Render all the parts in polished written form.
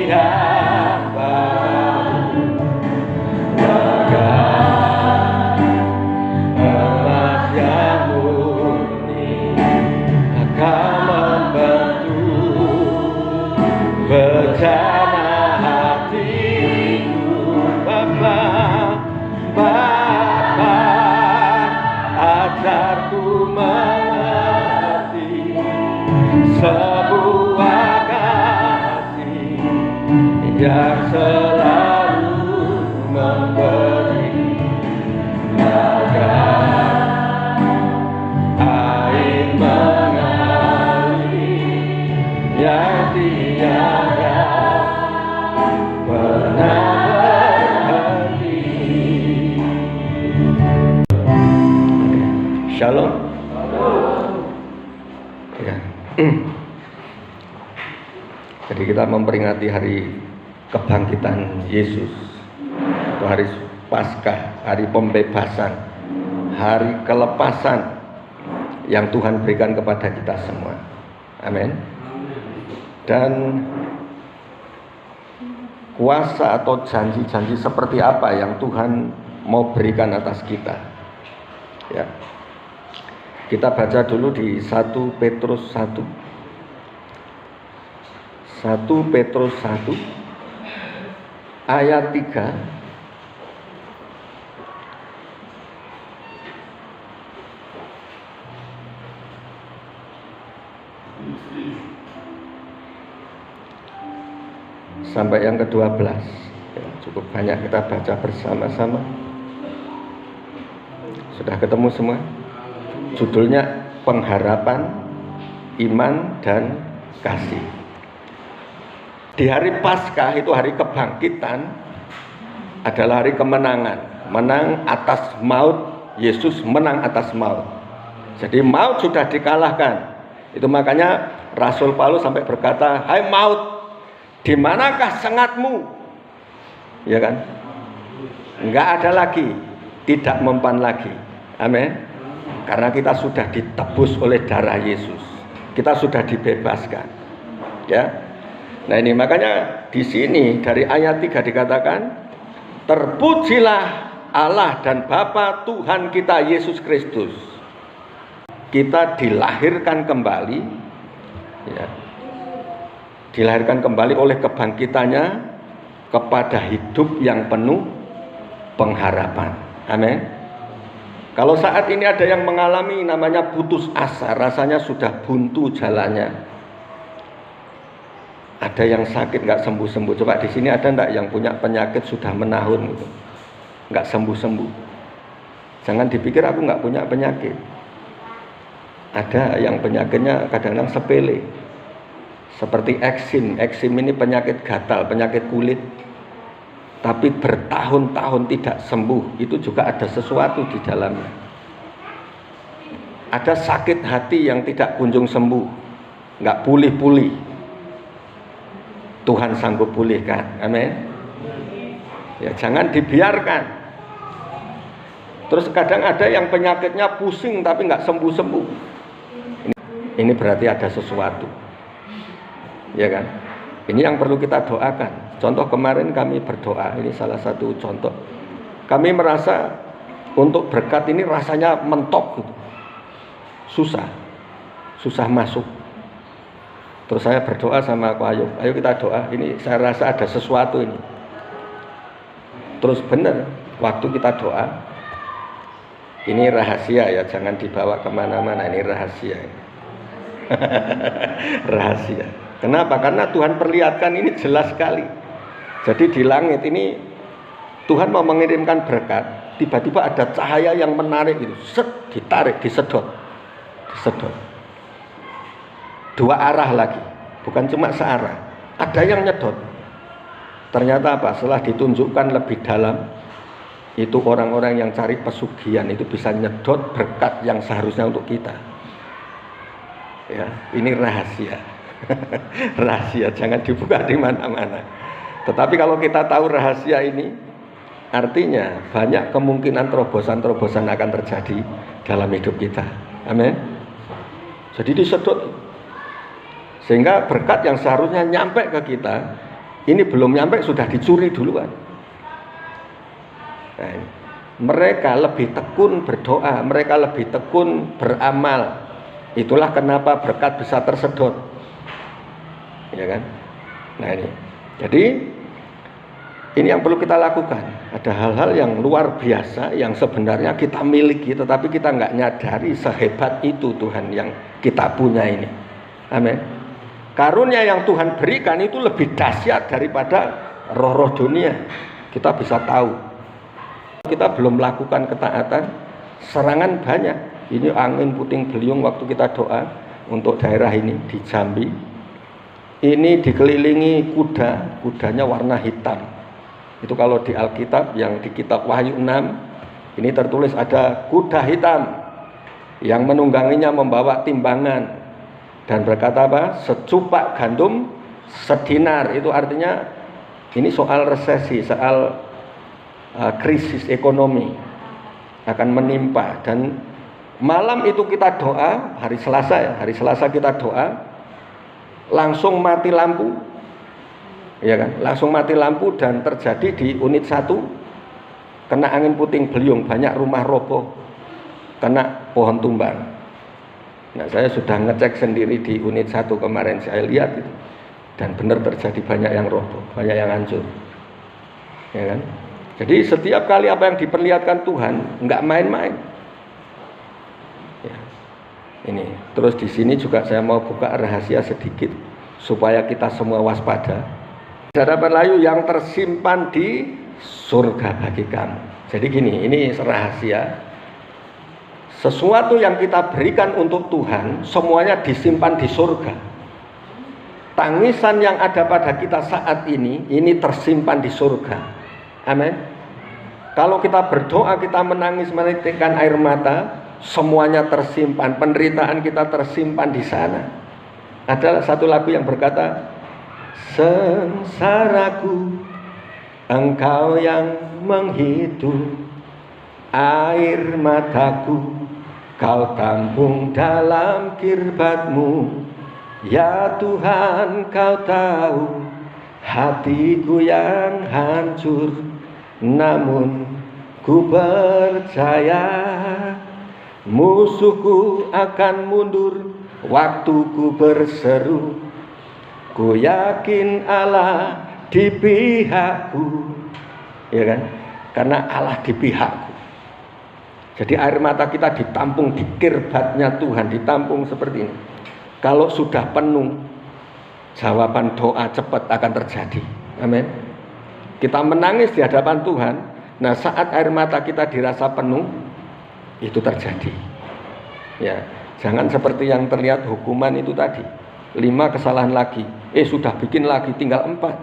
yang baru, bagai emas yang murni akan membentuk bencana hatiku. Bapa, ajarku mengerti sebuah kasih yang selalu memberi bagai air mengalir yang tiada pernah berhenti. Shalom. Ya. Jadi kita memperingati hari kebangkitan Yesus, itu hari Paskah, hari pembebasan, hari kelepasan yang Tuhan berikan kepada kita semua. Amin. Dan kuasa atau janji-janji seperti apa yang Tuhan mau berikan atas kita? Ya. Kita baca dulu di 1 Petrus 1. 1 Petrus 1 ayat 3. Sampai yang ke-12. Ya, cukup banyak kita baca bersama-sama. Sudah ketemu semua? Judulnya pengharapan, iman, dan kasih. Di hari Paskah itu hari kebangkitan adalah hari kemenangan. Menang atas maut, Yesus menang atas maut. Jadi maut sudah dikalahkan. Itu makanya Rasul Paulus sampai berkata, "Hai maut, di manakah sengatmu?" Ya kan? Enggak ada lagi, tidak mempan lagi. Amin. Karena kita sudah ditebus oleh darah Yesus. Kita sudah dibebaskan. Ya. Nah, ini makanya di sini dari ayat 3 dikatakan, "Terpujilah Allah dan Bapa Tuhan kita Yesus Kristus." Kita dilahirkan kembali, ya. Dilahirkan kembali oleh kebangkitannya kepada hidup yang penuh pengharapan. Amin. Kalau saat ini ada yang mengalami namanya putus asa, rasanya sudah buntu jalannya. Ada yang sakit nggak sembuh-sembuh. Coba di sini ada nggak yang punya penyakit sudah menahun gitu, nggak sembuh-sembuh? Jangan dipikir aku nggak punya penyakit. Ada yang penyakitnya kadang-kadang sepele, seperti eksim. Eksim ini penyakit gatal, penyakit kulit. Tapi bertahun-tahun tidak sembuh, itu juga ada sesuatu di dalamnya. Ada sakit hati yang tidak kunjung sembuh, nggak pulih-pulih. Tuhan sanggup pulihkan, amin. Ya, jangan dibiarkan. Terus kadang ada yang penyakitnya pusing tapi nggak sembuh-sembuh. Ini berarti ada sesuatu, ya kan? Ini yang perlu kita doakan. Contoh kemarin kami berdoa, ini salah satu contoh. Kami merasa untuk berkat ini rasanya mentok gitu. Susah masuk. Terus saya berdoa sama Ko Ayub, ayo kita doa, ini saya rasa ada sesuatu ini. Terus benar, waktu kita doa, ini rahasia ya, jangan dibawa kemana-mana, ini rahasia. Rahasia. Kenapa? Karena Tuhan perlihatkan ini jelas sekali. Jadi di langit ini Tuhan mau mengirimkan berkat, tiba-tiba ada cahaya yang menarik gitu, ditarik, disedot. Dua arah lagi, bukan cuma searah. Ada yang nyedot. Ternyata apa? Setelah ditunjukkan lebih dalam, itu orang-orang yang cari pesugihan itu bisa nyedot berkat yang seharusnya untuk kita. Ya, ini rahasia. Rahasia, jangan dibuka di mana-mana. Tetapi kalau kita tahu rahasia ini, artinya banyak kemungkinan terobosan-terobosan akan terjadi dalam hidup kita. Amin. Jadi disedot, sehingga berkat yang seharusnya nyampe ke kita Ini belum nyampe sudah dicuri duluan. Nah, ini. Mereka lebih tekun berdoa, mereka lebih tekun beramal. Itulah kenapa berkat bisa tersedot. Ya kan? Nah ini. Jadi ini yang perlu kita lakukan. Ada hal-hal yang luar biasa yang sebenarnya kita miliki, tetapi kita nggak nyadari sehebat itu Tuhan yang kita punya ini. Amin. Karunia yang Tuhan berikan itu lebih dahsyat daripada roh-roh dunia. Kita bisa tahu. Kita belum melakukan ketaatan, serangan banyak. Ini angin puting beliung waktu kita doa untuk daerah ini di Jambi. Ini dikelilingi kuda, kudanya warna hitam. Itu kalau di Alkitab, yang di kitab Wahyu 6, ini tertulis ada kuda hitam yang menungganginya membawa timbangan dan berkata apa? Secupak gandum sedinar. Itu artinya ini soal resesi, soal krisis ekonomi akan menimpa. Dan malam itu kita doa, hari Selasa ya, hari Selasa kita doa, langsung mati lampu, ya kan? Langsung mati lampu dan terjadi di unit 1 kena angin puting beliung, banyak rumah roboh, kena pohon tumbang. Nah, saya sudah ngecek sendiri di unit 1 kemarin, saya lihat itu, dan benar terjadi banyak yang roboh, banyak yang hancur, ya kan? Jadi setiap kali apa yang diperlihatkan Tuhan nggak main-main. Ya. Ini terus di sini juga saya mau buka rahasia sedikit supaya kita semua waspada. Harapan layu yang tersimpan di surga bagi kamu. Jadi gini, ini rahasia. Sesuatu yang kita berikan untuk Tuhan semuanya disimpan di surga. Tangisan yang ada pada kita saat ini tersimpan di surga. Amin. Kalau kita berdoa, kita menangis, menitikkan air mata, semuanya tersimpan, penderitaan kita tersimpan di sana. Ada satu lagu yang berkata, sengsaraku, engkau yang menghidup, air mataku, kau tampung dalam kirbat-Mu. Ya Tuhan, kau tahu hatiku yang hancur, namun ku percaya musuhku akan mundur waktu ku berseru. Ku yakin Allah di pihakku, ya kan? Karena Allah di pihakku. Jadi air mata kita ditampung di kirbatnya Tuhan, ditampung seperti ini. Kalau sudah penuh, jawaban doa cepat akan terjadi. Amin. Kita menangis di hadapan Tuhan. Nah, saat air mata kita dirasa penuh, itu terjadi. Ya, jangan seperti yang terlihat hukuman itu tadi. 5 kesalahan lagi. Sudah bikin lagi, tinggal 4.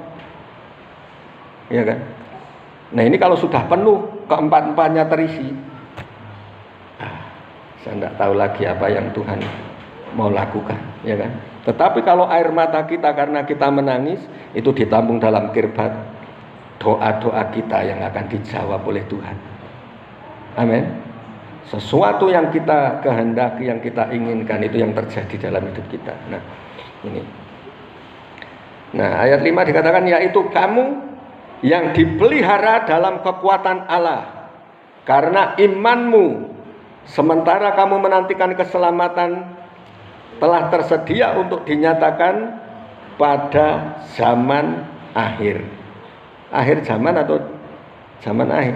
Ya kan? Nah, ini kalau sudah penuh, keempat-empatnya terisi. Saya tidak tahu lagi apa yang Tuhan mau lakukan, ya kan? Tetapi kalau air mata kita karena kita menangis, itu ditampung dalam kirbat doa-doa kita yang akan dijawab oleh Tuhan. Amin. Sesuatu yang kita kehendaki, yang kita inginkan, itu yang terjadi dalam hidup kita. Nah, ini. Nah, ayat 5 dikatakan, yaitu kamu yang dipelihara dalam kekuatan Allah karena imanmu, sementara kamu menantikan keselamatan telah tersedia untuk dinyatakan pada zaman akhir. Akhir zaman atau zaman akhir?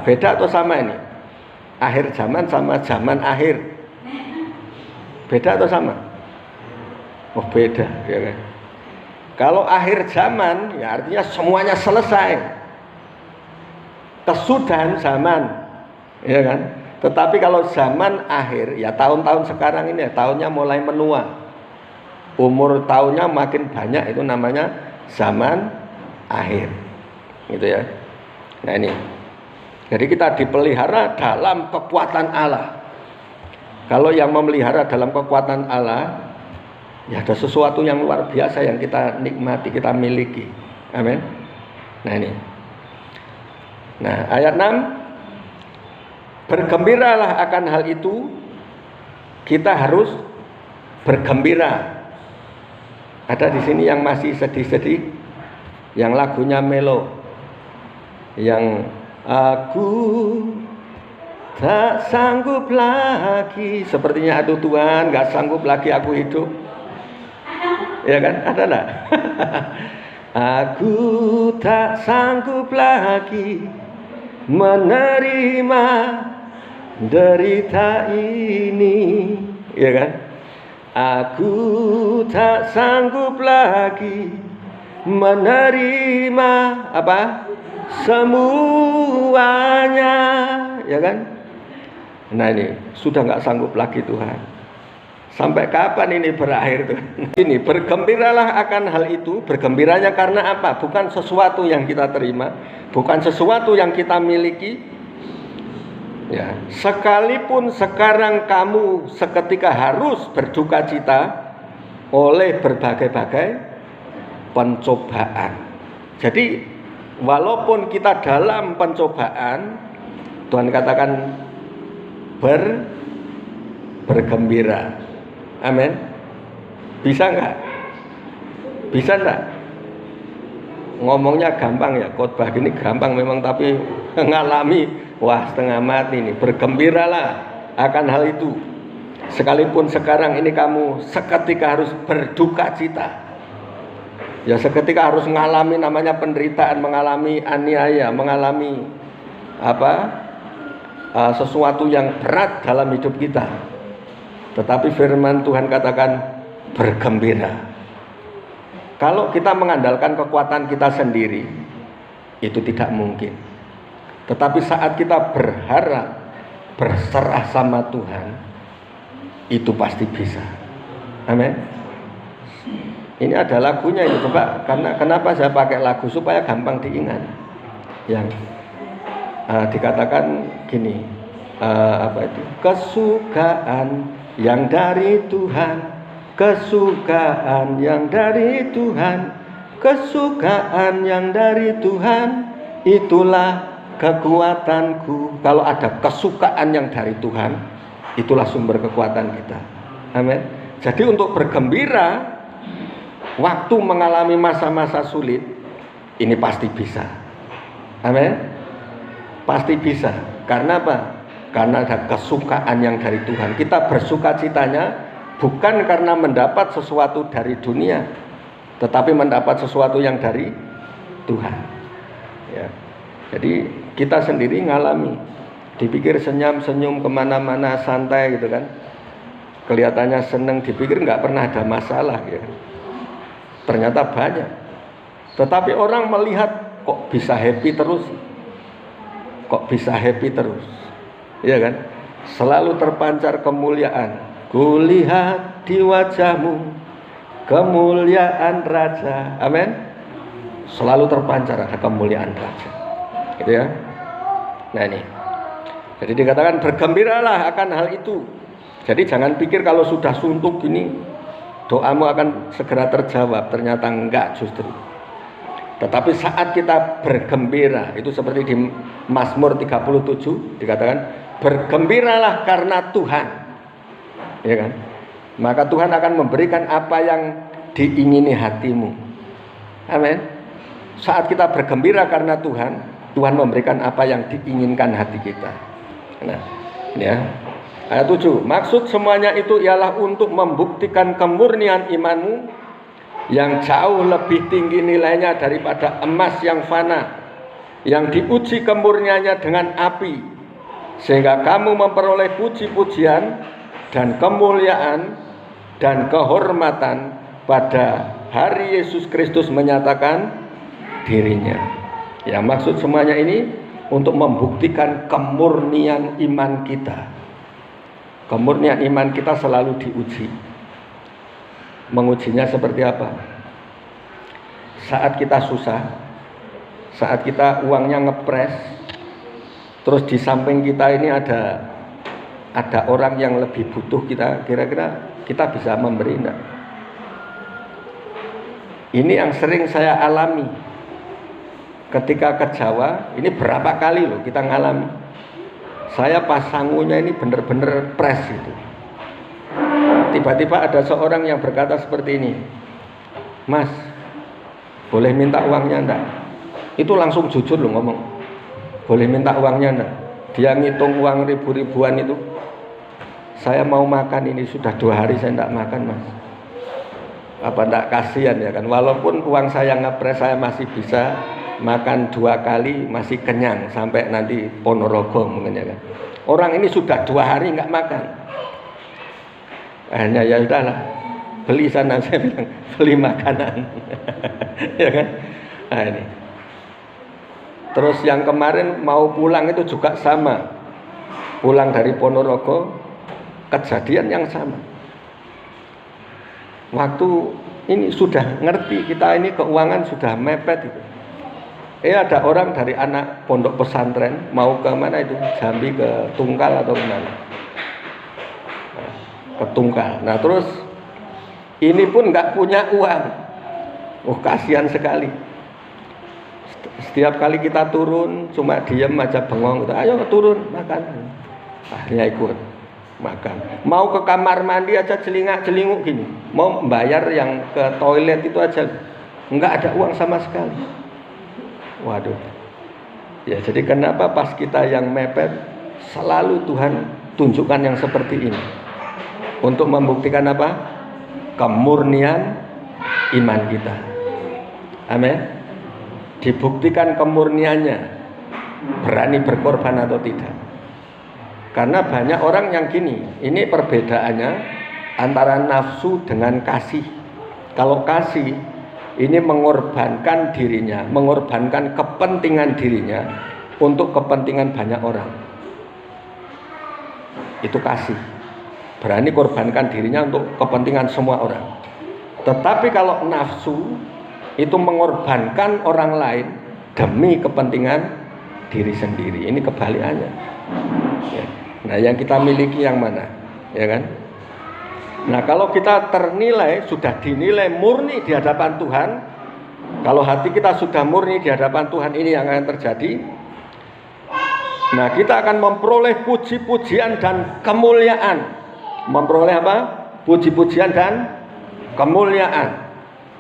Beda atau sama ini? Akhir zaman sama zaman akhir. Beda atau sama? Oh, beda, ya kan? Kalau akhir zaman, ya artinya semuanya selesai, kesudahan zaman, ya kan? Tetapi kalau zaman akhir, ya tahun-tahun sekarang ini, ya, tahunnya mulai menua, umur tahunnya makin banyak, itu namanya zaman akhir, gitu ya. Nah ini, jadi kita dipelihara dalam kekuatan Allah. Kalau yang memelihara dalam kekuatan Allah, ya ada sesuatu yang luar biasa yang kita nikmati, kita miliki. Amin. Nah ini. Nah, ayat 6, bergembiralah akan hal itu. Kita harus bergembira. Ada di sini yang masih sedih-sedih, yang lagunya melo, yang aku tak sanggup lagi, sepertinya aduh Tuhan gak sanggup lagi aku hidup. Ya kan, ada lah. Aku tak sanggup lagi menerima derita ini, ya kan? Aku tak sanggup lagi menerima apa? Semuanya, ya kan? Nah ini sudah nggak sanggup lagi Tuhan. Sampai kapan ini berakhir Tuhan? Ini bergembiralah akan hal itu. Bergembiranya karena apa? Bukan sesuatu yang kita terima, bukan sesuatu yang kita miliki. Ya, sekalipun sekarang kamu seketika harus berduka cita oleh berbagai-bagai pencobaan. Jadi walaupun kita dalam pencobaan, Tuhan katakan bergembira. Amin. Bisa nggak? Bisa nggak? Ngomongnya gampang ya, khotbah gini gampang memang, tapi ngalami wah setengah mati nih. Bergembiralah akan hal itu. Sekalipun sekarang ini kamu seketika harus berduka cita. Ya seketika harus mengalami namanya penderitaan, mengalami aniaya, mengalami sesuatu yang berat dalam hidup kita. Tetapi firman Tuhan katakan bergembira. Kalau kita mengandalkan kekuatan kita sendiri, itu tidak mungkin. Tetapi saat kita berharap, berserah sama Tuhan, itu pasti bisa. Amin. Ini ada lagunya ini, coba. Karena kenapa saya pakai lagu supaya gampang diingat. Yang dikatakan gini, kesukaan yang dari Tuhan, kesukaan yang dari Tuhan, kesukaan yang dari Tuhan, itulah kekuatanku. Kalau ada kesukaan yang dari Tuhan, itulah sumber kekuatan kita. Amin. Jadi untuk bergembira waktu mengalami masa-masa sulit, ini pasti bisa. Amin. Pasti bisa. Karena apa? Karena ada kesukaan yang dari Tuhan. Kita bersuka citanya bukan karena mendapat sesuatu dari dunia, tetapi mendapat sesuatu yang dari Tuhan. Ya. Jadi kita sendiri ngalami, dipikir senyum-senyum kemana-mana santai gitu kan, kelihatannya seneng, dipikir nggak pernah ada masalah ya. Ternyata banyak. Tetapi orang melihat kok bisa happy terus, kok bisa happy terus. Ya kan? Selalu terpancar kemuliaan. Kulihat di wajahmu kemuliaan Raja. Amin. Selalu terpancar ada kemuliaan Raja. Gitu ya. Nah ini. Jadi dikatakan bergembiralah akan hal itu. Jadi jangan pikir kalau sudah suntuk gini doamu akan segera terjawab. Ternyata enggak justru. Tetapi saat kita bergembira, itu seperti di Mazmur 37 dikatakan bergembiralah karena Tuhan, ya kan? Maka Tuhan akan memberikan apa yang diingini hatimu. Amin. Saat kita bergembira karena Tuhan, Tuhan memberikan apa yang diinginkan hati kita. Nah, ya. Ayat 7. Maksud semuanya itu ialah untuk membuktikan kemurnian imanmu yang jauh lebih tinggi nilainya daripada emas yang fana, yang diuji kemurniannya dengan api, sehingga kamu memperoleh puji-pujian dan kemuliaan dan kehormatan pada hari Yesus Kristus menyatakan dirinya. Ya, maksud semuanya ini untuk membuktikan kemurnian iman kita. Kemurnian iman kita selalu diuji. Mengujinya seperti apa? Saat kita susah, saat kita uangnya ngepres, terus di samping kita ini ada orang yang lebih butuh kita, kira-kira kita bisa memberi enggak? Ini yang sering saya alami ketika ke Jawa. Ini berapa kali loh kita ngalami. Saya pas sangunya ini bener-bener pres gitu. Tiba-tiba ada seorang yang berkata seperti ini, Mas, boleh minta uangnya enggak? Itu langsung jujur loh ngomong, boleh minta uangnya enggak? Dia ngitung uang ribu-ribuan itu. Saya mau makan ini, sudah 2 hari saya enggak makan, Mas. Apa enggak kasihan ya kan? Walaupun uang saya ngepres, saya masih bisa makan 2 kali, masih kenyang sampai nanti Ponorogo mungkin ya kan. Orang ini sudah 2 hari enggak makan. Akhirnya ya udahlah, beli sana, saya bilang beli makanan. Ya kan? Nah ini. Terus yang kemarin mau pulang itu juga sama. Pulang dari Ponorogo, kejadian yang sama. Waktu ini sudah ngerti, kita ini keuangan sudah mepet itu. Ada orang dari anak pondok pesantren mau ke mana itu? Jambi ke Tungkal atau kemana? Ke Tungkal. Nah terus ini pun nggak punya uang. Oh kasihan sekali. Setiap kali kita turun cuma diem aja bengong gitu. Ayo turun makan. Akhirnya ikut makan. Mau ke kamar mandi aja celingak-celinguk gini. Mau bayar yang ke toilet itu aja nggak ada uang sama sekali. Waduh. Ya jadi kenapa pas kita yang mepet selalu Tuhan tunjukkan yang seperti ini. Untuk membuktikan apa? Kemurnian iman kita. Amin. Dibuktikan kemurniannya, berani berkorban atau tidak. Karena banyak orang yang gini, ini perbedaannya antara nafsu dengan kasih. Kalau kasih ini mengorbankan dirinya, mengorbankan kepentingan dirinya untuk kepentingan banyak orang. Itu kasih. Berani korbankan dirinya untuk kepentingan semua orang. Tetapi kalau nafsu itu mengorbankan orang lain demi kepentingan diri sendiri. Ini kebalikannya. Ya. Nah, yang kita miliki yang mana? Ya kan? Nah, kalau kita sudah dinilai murni di hadapan Tuhan, kalau hati kita sudah murni di hadapan Tuhan, ini yang akan terjadi. Nah, kita akan memperoleh puji-pujian dan kemuliaan. Memperoleh apa? Puji-pujian dan kemuliaan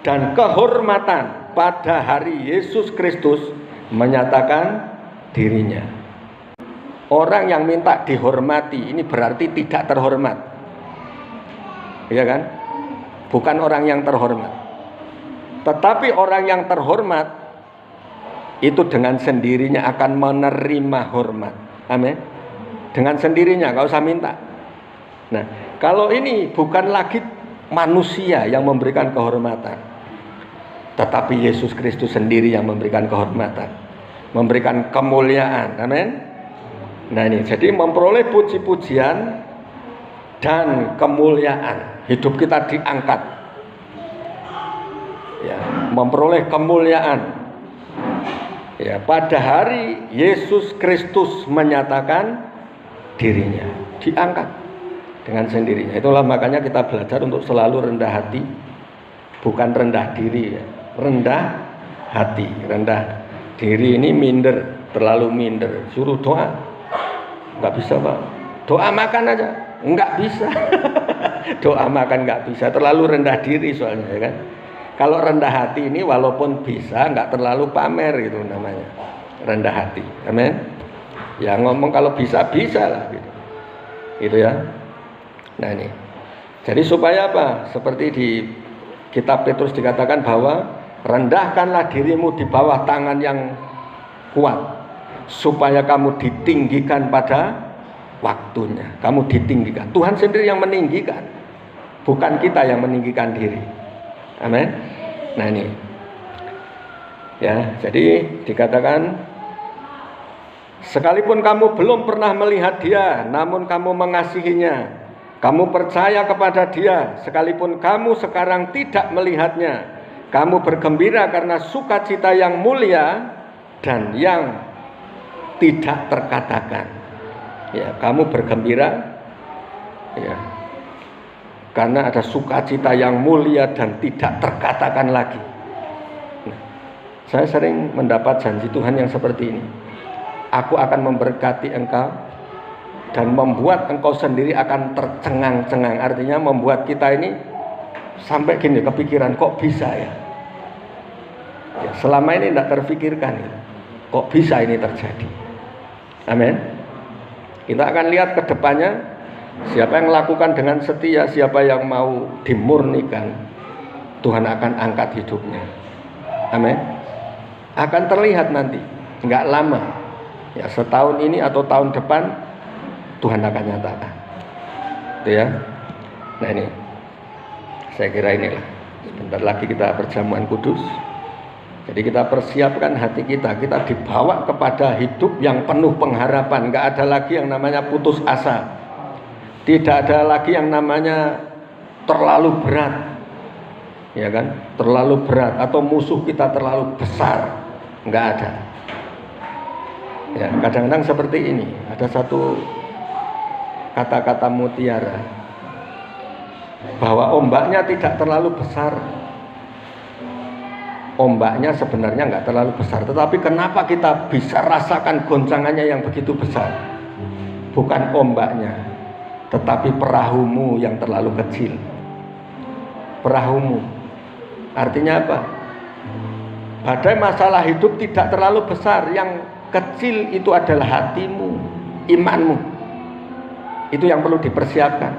dan kehormatan pada hari Yesus Kristus menyatakan dirinya. Orang yang minta dihormati ini berarti tidak terhormat. Ya kan? Bukan orang yang terhormat. Tetapi orang yang terhormat itu dengan sendirinya akan menerima hormat. Amin. Dengan sendirinya, gak usah minta. Nah, kalau ini bukan lagi manusia yang memberikan kehormatan, tetapi Yesus Kristus sendiri yang memberikan kehormatan, memberikan kemuliaan. Amin. Nah ini, jadi memperoleh puji-pujian dan kemuliaan. Hidup kita diangkat. Ya, memperoleh kemuliaan. Ya, pada hari Yesus Kristus menyatakan dirinya, diangkat dengan sendirinya. Itulah makanya kita belajar untuk selalu rendah hati, bukan rendah diri ya. Rendah hati, rendah diri ini minder, terlalu minder. Suruh doa, nggak bisa Pak. Doa makan aja, nggak bisa. Doa makan nggak bisa, terlalu rendah diri soalnya ya kan. Kalau rendah hati ini walaupun bisa, nggak terlalu pamer gitu namanya. Rendah hati, amin. Ya ngomong kalau bisa lah gitu. Itu ya. Nah ini, jadi supaya apa? Seperti di kitab Petrus dikatakan bahwa rendahkanlah dirimu di bawah tangan yang kuat, supaya kamu ditinggikan pada waktunya. Kamu ditinggikan. Tuhan sendiri yang meninggikan, bukan kita yang meninggikan diri. Amin. Nah ini, ya. Jadi dikatakan, sekalipun kamu belum pernah melihat Dia, namun kamu mengasihinya. Kamu percaya kepada Dia, sekalipun kamu sekarang tidak melihatnya. Kamu bergembira karena sukacita yang mulia dan yang tidak terkatakan. Ya, kamu bergembira, ya, karena ada sukacita yang mulia dan tidak terkatakan lagi. Nah, saya sering mendapat janji Tuhan yang seperti ini. Aku akan memberkati engkau dan membuat engkau sendiri akan tercengang-cengang. Artinya membuat kita ini sampai gini kepikiran, kok bisa ya? Ya, selama ini tidak terfikirkan ya. Kok bisa ini terjadi? Amin. Kita akan lihat ke depannya, siapa yang melakukan dengan setia, siapa yang mau dimurnikan, Tuhan akan angkat hidupnya. Amin. Akan terlihat nanti, nggak lama. Ya, setahun ini atau tahun depan Tuhan akan nyatakan. Itu ya. Nah ini, saya kira inilah. Sebentar lagi kita perjamuan kudus. Jadi kita persiapkan hati kita dibawa kepada hidup yang penuh pengharapan. Nggak ada lagi yang namanya putus asa. Tidak ada lagi yang namanya terlalu berat. Ya kan? Terlalu berat atau musuh kita terlalu besar. Nggak ada. Ya, kadang-kadang seperti ini. Ada satu kata-kata mutiara. Bahwa ombaknya tidak terlalu besar. Ombaknya sebenarnya nggak terlalu besar, tetapi kenapa kita bisa rasakan goncangannya yang begitu besar? Bukan ombaknya, tetapi perahumu yang terlalu kecil. Perahumu, artinya apa? Badai masalah hidup tidak terlalu besar, yang kecil itu adalah hatimu, imanmu. Itu yang perlu dipersiapkan.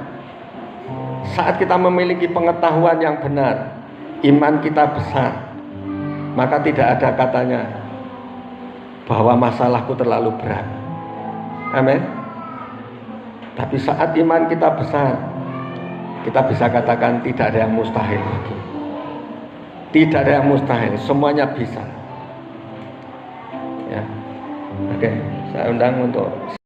Saat kita memiliki pengetahuan yang benar, iman kita besar, maka tidak ada katanya bahwa masalahku terlalu berat. Amin. Tapi saat iman kita besar, kita bisa katakan tidak ada yang mustahil lagi. Tidak ada yang mustahil, semuanya bisa. Ya. Oke, saya undang untuk